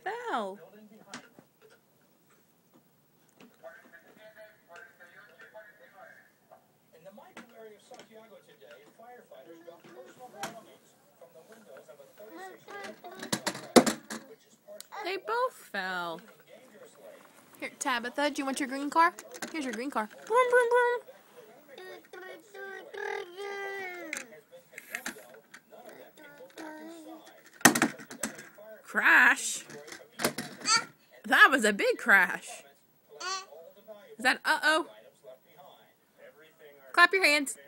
fell. In the Michael area of Santiago today, firefighters got personal belongings from the windows of a 36-year-old which is partially They both fell. dangerously. Here, Tabitha, do you want your green car? Here's your green car. Boom, boom, boom. Crash? That was a big crash. Is that uh-oh? Clap your hands.